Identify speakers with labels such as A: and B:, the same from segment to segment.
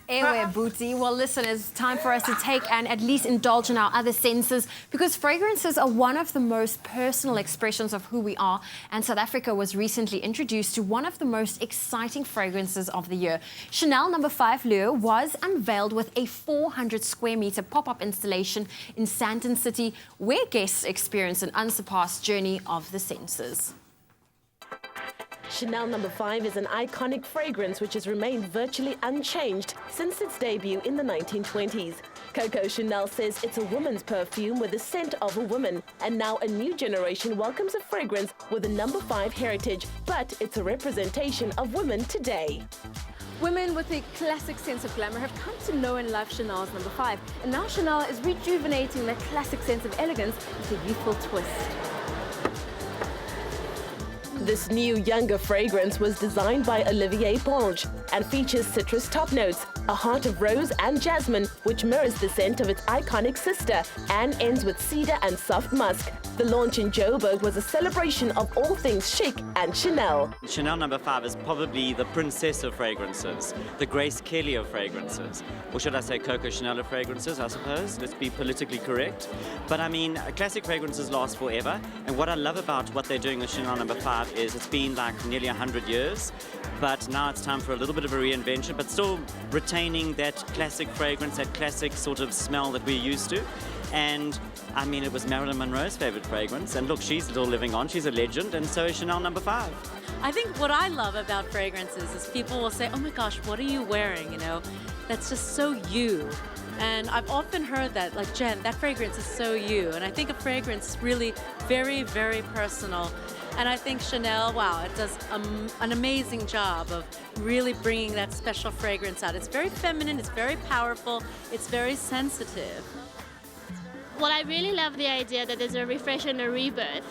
A: Airway booty. Well, listen, it's time for us to take and at least indulge in our other senses, because fragrances are one of the most personal expressions of who we are. And South Africa was recently introduced to one of the most exciting fragrances of the year. Chanel No. 5 Lure was unveiled with a 400 square meter pop-up installation in Sandton City, where guests experience an unsurpassed journey of the senses.
B: Chanel No. 5 is an iconic fragrance which has remained virtually unchanged since its debut in the 1920s. Coco Chanel says it's a woman's perfume with the scent of a woman, and now a new generation welcomes a fragrance with a No. 5 heritage, but it's a representation of women today.
C: Women with a classic sense of glamour have come to know and love Chanel's No. 5, and now Chanel is rejuvenating that classic sense of elegance with a youthful twist.
B: This new, younger fragrance was designed by Olivier Ponge and features citrus top notes, a heart of rose and jasmine, which mirrors the scent of its iconic sister, and ends with cedar and soft musk. The launch in Joburg was a celebration of all things chic and Chanel.
D: Chanel No. 5 is probably the princess of fragrances, the Grace Kelly of fragrances. Or should I say Coco Chanel of fragrances, I suppose? Let's be politically correct. But I mean, classic fragrances last forever. And what I love about what they're doing with Chanel No. 5 is it's been like nearly 100 years. But now it's time for a little bit of a reinvention, but still retaining that classic fragrance, that classic sort of smell that we're used to. And I mean, it was Marilyn Monroe's favorite fragrance, and look, she's still living on, she's a legend, and so is Chanel No. 5.
E: I think what I love about fragrances is people will say, oh my gosh, what are you wearing, you know? That's just so you. And I've often heard that, like, Jen, that fragrance is so you. And I think a fragrance is really very, very personal. And I think Chanel, wow, it does an amazing job of really bringing that special fragrance out. It's very feminine, it's very powerful, it's very sensitive.
F: Well, I really love the idea that there's a refresh and a rebirth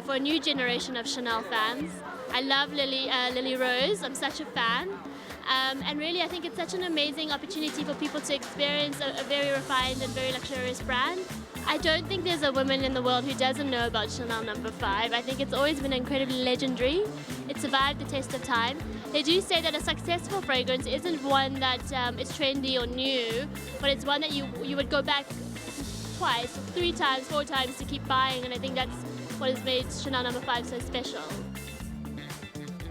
F: for a new generation of Chanel fans. I love Lily Rose, I'm such a fan. And really, I think it's such an amazing opportunity for people to experience a very refined and very luxurious brand. I don't think there's a woman in the world who doesn't know about Chanel No. 5. I think it's always been incredibly legendary. It survived the test of time. They do say that a successful fragrance isn't one that is trendy or new, but it's one that you would go back twice, 3 times, 4 times to keep buying, and I think that's what has made Chanel No. 5 so special.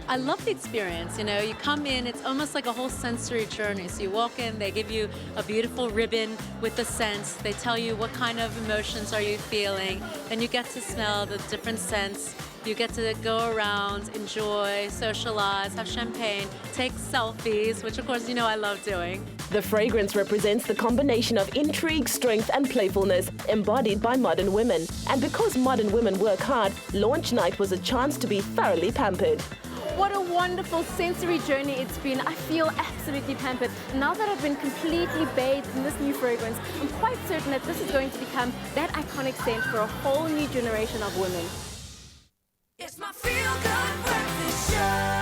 E: I love the experience, you know, you come in, it's almost like a whole sensory journey. So you walk in, they give you a beautiful ribbon with the scents, they tell you what kind of emotions are you feeling, and you get to smell the different scents. You get to go around, enjoy, socialize, have champagne, take selfies, which of course you know I love doing.
B: The fragrance represents the combination of intrigue, strength and playfulness embodied by modern women. And because modern women work hard, launch night was a chance to be thoroughly pampered.
C: What a wonderful sensory journey it's been. I feel absolutely pampered. Now that I've been completely bathed in this new fragrance, I'm quite certain that this is going to become that iconic scent for a whole new generation of women.
G: It's my feel-good breakfast show.